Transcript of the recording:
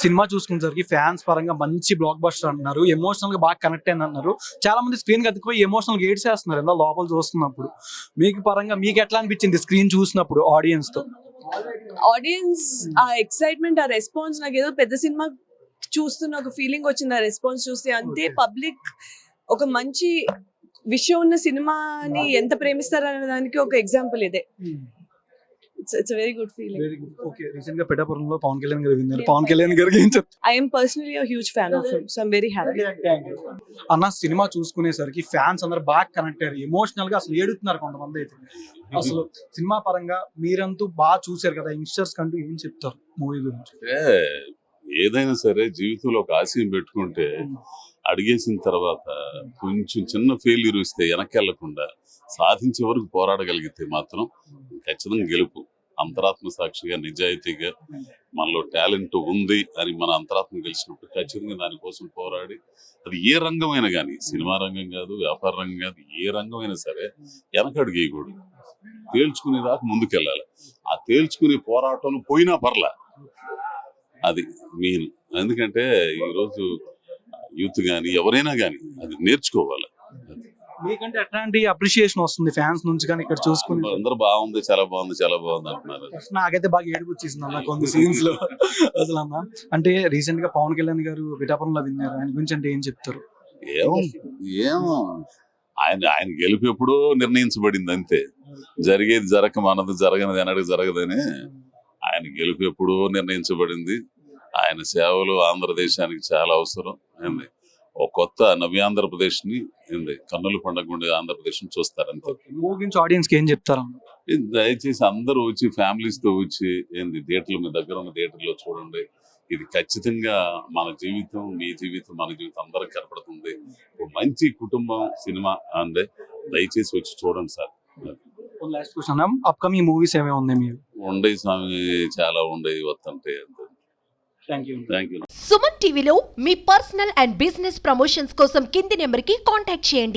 Cinema చూసుకునేసరికి fans పరంగా మంచి block buster అంటున్నారు, ఎమోషనల్ గా బాగా కనెక్ట్ అయింది అంటున్నారు. చాలా మంది స్క్రీన్ కి అతుక్కుపోయి ఎమోషనల్ గా ఏడ్చేస్తున్నారు ఇలా లోపల చూస్తున్నప్పుడు. మీకు పరంగా మీకు ఎట్లా అనిపించింది స్క్రీన్ చూసినప్పుడు ఆడియన్స్ తో? ఆడియన్స్ ఆ ఎక్సైట్మెంట్, ఆ రెస్పాన్స్, నాకు ఏదో పెద్ద సినిమా చూస్తున్న ఒక ఫీలింగ్ వచ్చింది ఆ రెస్పాన్స్ చూస్తే. అంతే పబ్లిక్ ఒక మంచి విషయం ఉన్న సినిమాని ఎంత ప్రేమిస్తారనే దానికి ఒక ఎగ్జాంపుల్ ఇదే. It's very good feeling. Okay, recent గా పిఠాపురంలో పవన్ కళ్యాణ్ గారు విన్నారు. పవన్ కళ్యాణ్ గారికి ఏం చెప్తారు? I am personally a huge fan of him, so I'm very happy. అన్న సినిమా చూసుకునేసరికి ఫ్యాన్స్ అందరు బాగా కనెక్ట్ అయ్యారు, ఎమోషనల్ గా అసలు ఏడుతున్నారు కొంతమంది అయితే. అసలు సినిమా పరంగా మీరంతూ బాగా చూసారు కదా, యంగ్స్టర్స్ కంటూ ఏం చెప్తారు మూవీ గురించి? ఏదైనా సరే జీవితంలో ఒక ఆశయం పెట్టుకుంటే అడిగేసిన తర్వాత కొంచెం చిన్న ఫెయిల్యూర్ ఇస్తే వెనక్కి వెళ్లకుండా సాధించే వరకు పోరాడగలిగితే మాత్రం ఖచ్చితంగా గెలుపు. అంతరాత్మ సాక్షిగా నిజాయితీగా మనలో టాలెంట్ ఉంది అని మన అంతరాత్మ గెలిచినప్పుడు ఖచ్చితంగా దానికోసం పోరాడి, అది ఏ రంగమైనా కానీ, సినిమా రంగం కాదు, వ్యాపార రంగం కాదు, ఏ రంగమైనా సరే వెనకడుగు వేయకూడదు. తేల్చుకునేదాకా ముందుకెళ్ళాలి. ఆ తేల్చుకునే పోరాటంలో పోయినా పర్లా, అది మెయిన్. ఎందుకంటే ఈరోజు యూత్ కానీ ఎవరైనా కానీ అది నేర్చుకోవాలి. మీకంటే ఎట్లాంటి అప్రిషియేషన్ వస్తుంది ఫ్యాన్స్ నుంచి కానీ ఇక్కడ చూసుకుని? అందరూ బాగుంది, చాలా బాగుంది, చాలా బాగుంది అంటున్నారు. నాకైతే బాగా ఏడుపు వచ్చేసింది అన్న కొన్ని సీన్స్ లో. అసలు అన్న అంటే రీసెంట్ గా పవన్ కళ్యాణ్ గారు పిఠాపురంలో విన్నారు, ఆయన గురించి అంటే ఏం చెప్తారు? ఏమో ఆయన గెలుపు ఎప్పుడో నిర్ణయించబడింది అంతే. జరిగేది జరగక మనది జరగనిది ఎన్నడూ జరగదని ఆయన గెలుపు ఎప్పుడో నిర్ణయించబడింది. ఆయన సేవలు ఆంధ్రదేశానికి చాలా అవసరం. ఏంది ఒక కొత్త నవ్యాంధ్రప్రదేశ్ ని ఏంది కన్నుల పండుగ ఉండే ఆంధ్రప్రదేశ్ ని చూస్తారంతే. మూవీ గురించి ఆడియన్స్ కి ఏం చెప్తారు? దయచేసి అందరూ వచ్చి ఫ్యామిలీస్ తో వచ్చి ఏంది థియేటర్లు, మీ దగ్గర ఉన్న థియేటర్లో చూడండి. ఇది ఖచ్చితంగా మన జీవితం, మీ జీవితం, మన జీవితం అందరికి కనపడుతుంది. ఒక మంచి కుటుంబం సినిమా అంటే దయచేసి వచ్చి చూడండి sir. Last question, upcoming movies ఏమేమి ఉన్నాయి మీరు? ఉండయి స్వామి, చాలా ఉండయి వస్తుంటే. Thank you. సుమన్ టీవీలో మీ పర్సనల్ అండ్ బిజినెస్ ప్రమోషన్స్ కోసం కింది నెంబర్కి కాంటాక్ట్ చేయండి.